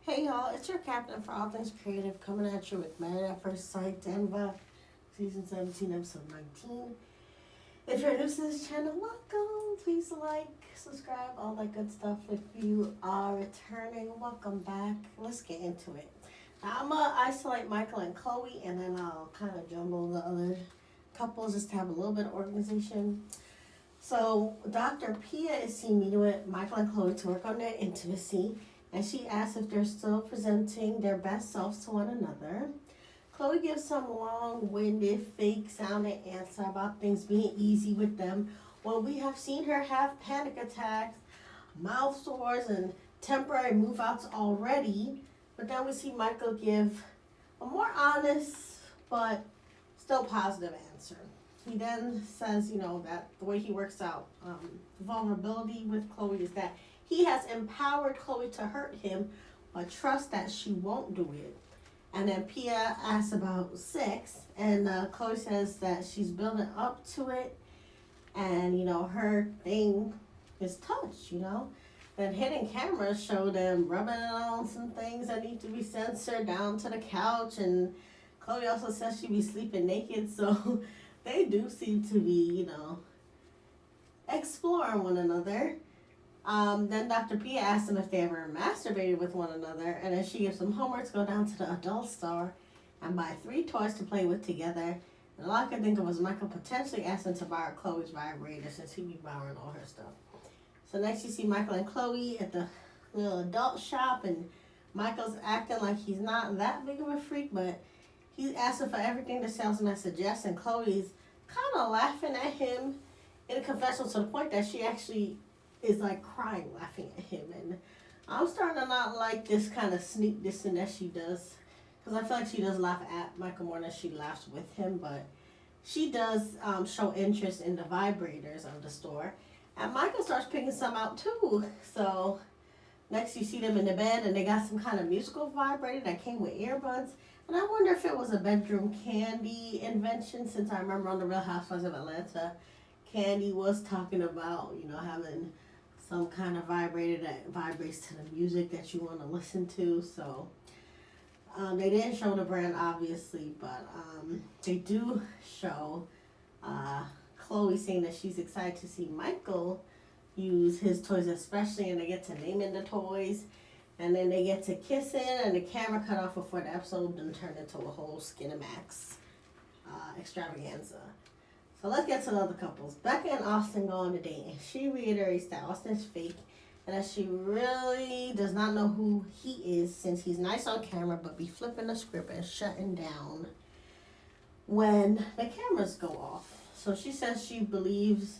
Hey y'all, it's your captain for all things creative coming at you with Married at First Sight Denver, season 17, episode 19. If you're new to this channel, welcome. Please like, subscribe, all that good stuff. If you are returning, welcome back. Let's get into it. Now, I'm going to isolate Michael and Chloe, and then I'll kind of jumble the other couples just to have a little bit of organization. So, Dr. Pia is seen meeting with Michael and Chloe to work on their intimacy, and she asks if they're still presenting their best selves to one another. Chloe gives some long-winded, fake-sounding answer about things being easy with them when we have seen her have panic attacks, mouth sores, and temporary move-outs already. But then we see Michael give a more honest but still positive answer. He then says, that the way he works out vulnerability with Chloe is that he has empowered Chloe to hurt him, but trust that she won't do it. And then Pia asks about sex, and Chloe says that she's building up to it, and her thing is touch. Then hidden cameras show them rubbing it on some things that need to be censored down to the couch, and Chloe also says she be sleeping naked, so they do seem to be, exploring one another. Then Dr. Pia asks them if they ever masturbated with one another, and then she gives them homework to go down to the adult store and buy 3 toys to play with together. And all I could think of was Michael potentially asking to borrow Chloe's vibrator since he'd be borrowing all her stuff. So next you see Michael and Chloe at the little adult shop, and Michael's acting like he's not that big of a freak, but he's asking for everything the salesman suggests, and Chloe's kind of laughing at him in a confessional to the point that she actually is like crying laughing at him. And I'm starting to not like this kind of sneak dissing that she does, because I feel like she does laugh at Michael more than she laughs with him, but she does show interest in the vibrators of the store, and Michael starts picking some out too. So next you see them in the bed, and they got some kind of musical vibrator that came with earbuds, and I wonder if it was a bedroom Candy invention, since I remember on the Real Housewives of Atlanta, Candy was talking about having some kind of vibrator that vibrates to the music that you want to listen to. So they didn't show the brand obviously, but they do show Chloe saying that she's excited to see Michael use his toys especially, and they get to naming the toys, and then they get to kissing, and the camera cut off before the episode then turned into a whole Skinamax extravaganza. So let's get to the other couples. Becca and Austin go on a date, and she reiterates that Austin's fake and that she really does not know who he is, since he's nice on camera but be flipping the script and shutting down when the cameras go off. So she says she believes,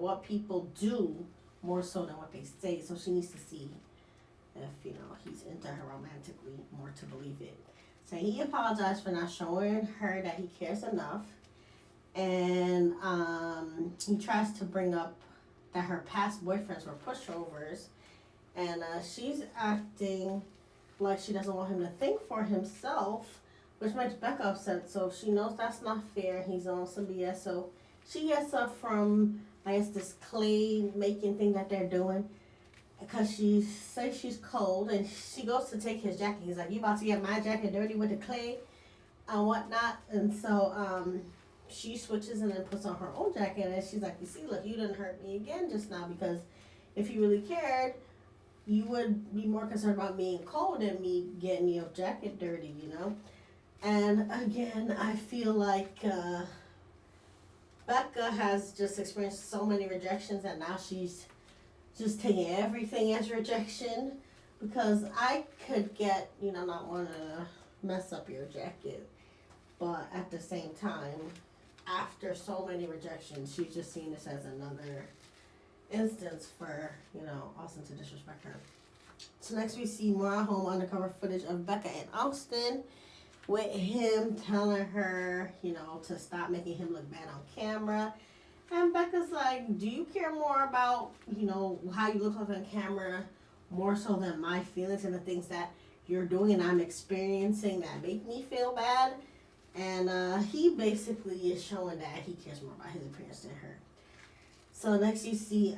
what people do more so than what they say. So she needs to see if, he's into her romantically more to believe it. So he apologized for not showing her that he cares enough. And he tries to bring up that her past boyfriends were pushovers. And she's acting like she doesn't want him to think for himself, which makes Becca upset. So she knows that's not fair. He's on some BS. So she gets up from, I guess, this clay making thing that they're doing, because she says she's cold, and she goes to take his jacket. He's like, "You about to get my jacket dirty with the clay and whatnot?" And so she switches and then puts on her own jacket, and she's like, "You see, look, you didn't hurt me again just now, because if you really cared, you would be more concerned about being cold than me getting your jacket dirty, And again, I feel like Becca has just experienced so many rejections, and now she's just taking everything as rejection, because I could get, not wanting to mess up your jacket, but at the same time, after so many rejections, she's just seen this as another instance for, Austin to disrespect her. So next we see more at home undercover footage of Becca and Austin, with him telling her, to stop making him look bad on camera. And Becca's like, "Do you care more about, how you look like on camera more so than my feelings and the things that you're doing and I'm experiencing that make me feel bad?" And he basically is showing that he cares more about his appearance than her. So next you see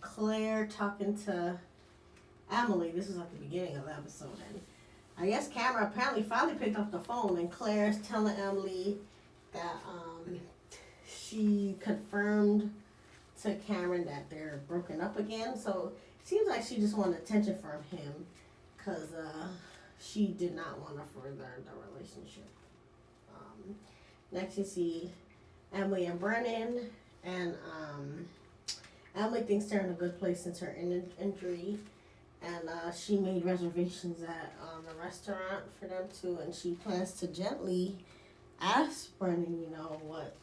Claire talking to Emily. This is at the beginning of the episode. And I guess Cameron apparently finally picked up the phone, and Claire's telling Emily that she confirmed to Cameron that they're broken up again. So it seems like she just wanted attention from him because she did not want to further the relationship. Next you see Emily and Brennan, and Emily thinks they're in a good place since her injury, and she made reservations at a restaurant for them too, and she plans to gently ask Brennan, what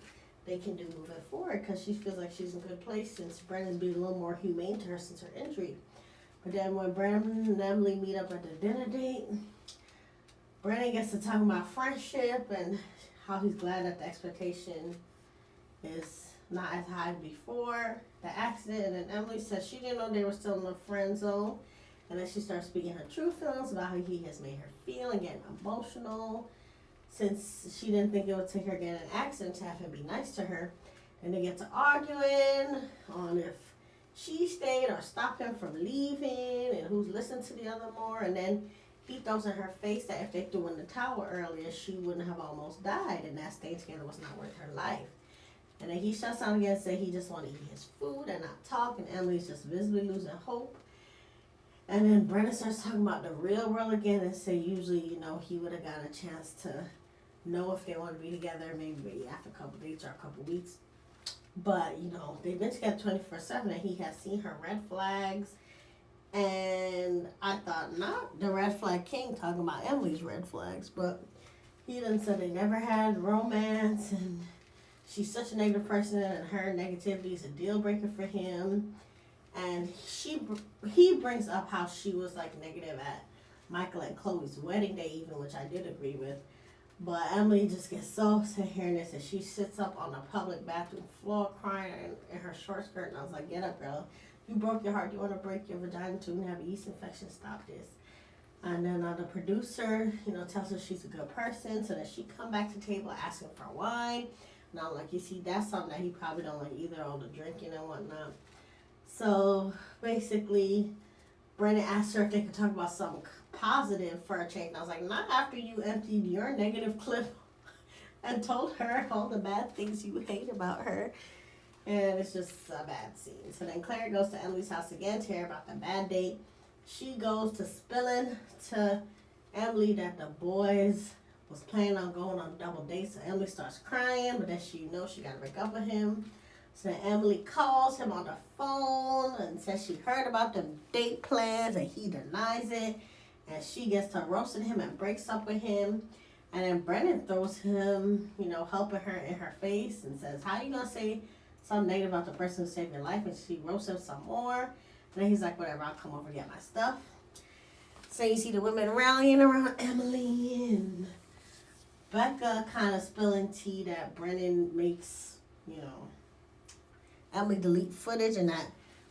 they can do moving forward, because she feels like she's in a good place since Brennan's being a little more humane to her since her injury. But then when Brennan and Emily meet up at the dinner date, Brennan gets to talk about friendship and how he's glad that the expectation is not as high before the accident. And Emily says she didn't know they were still in the friend zone. And then she starts speaking her true feelings about how he has made her feel and getting emotional, since she didn't think it would take her getting an accident to have him be nice to her. And they get to arguing on if she stayed or stopped him from leaving and who's listened to the other more. And then he throws in her face that if they threw in the towel earlier, she wouldn't have almost died, and that staying together was not worth her life. And then he shuts down again and says he just want to eat his food and not talk, and Emily's just visibly losing hope. And then Brennan starts talking about the real world again and say usually, he would have got a chance to know if they want to be together, maybe after a couple days or a couple weeks. But, they've been together 24/7, and he has seen her red flags. And I thought, not the red flag king talking about Emily's red flags, but he done said they never had romance, and she's such a negative person, and her negativity is a deal breaker for him. And he brings up how she was like negative at Michael and Chloe's wedding day even, which I did agree with. But Emily just gets so upset hearing this, and she sits up on the public bathroom floor crying in her short skirt, and I was like, get up, girl. You broke your heart. You want to break your vagina too and have a yeast infection. Stop this. And then the producer, tells her she's a good person. So then she come back to the table asking for wine. And I'm like, you see, that's something that he probably don't like either, all the drinking and whatnot. So basically, Brennan asked her if they could talk about something positive for a change. And I was like, not after you emptied your negative clip and told her all the bad things you hate about her. And it's just a bad scene. So then Claire goes to Emily's house again to hear about the bad date. She goes to spilling to Emily that the boys was planning on going on double dates. So Emily starts crying, but then she knows she got to break up with him. So then Emily calls him on the phone and says she heard about the date plans, and he denies it. And she gets to roasting him and breaks up with him. And then Brennan throws him, helping her in her face and says, how you going to say something negative about the person who saved your life? And she roasts him some more. And then he's like, whatever, I'll come over and get my stuff. So you see the women rallying around Emily, and Becca kind of spilling tea that Brennan makes, Emily delete footage, and that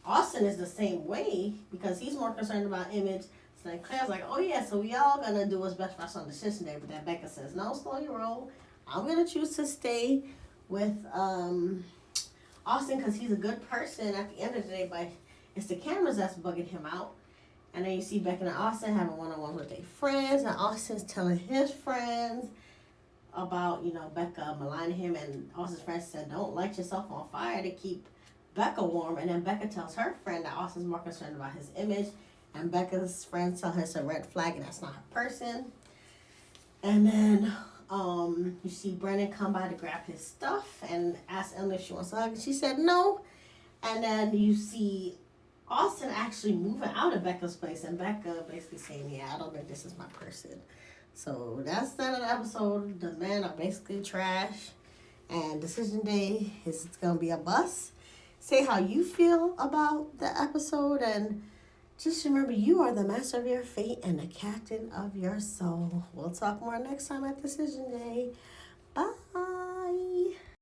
Austin is the same way because he's more concerned about image. So then Claire's like, oh yeah, so we all gonna do what's best for us on the decision day. But then Becca says, no, slow your roll. I'm gonna choose to stay with Austin because he's a good person at the end of the day, but it's the cameras that's bugging him out. And then you see Becca and Austin having one-on-one with their friends, and Austin's telling his friends about, Becca maligning him, and Austin's friends said, don't light yourself on fire to keep Becca warm. And then Becca tells her friend that Austin's more concerned about his image, and Becca's friends tell her it's a red flag and that's not her person. And then you see Brennan come by to grab his stuff and ask Emily if she wants a hug, and she said no. And then you see Austin actually moving out of Becca's place, and Becca basically saying, yeah, I don't think this is my person. So that's the end of the episode. The men are basically trash, and decision day is going to be a bust. Say how you feel about the episode, and just remember, you are the master of your fate and the captain of your soul. We'll talk more next time at Decision Day. Bye.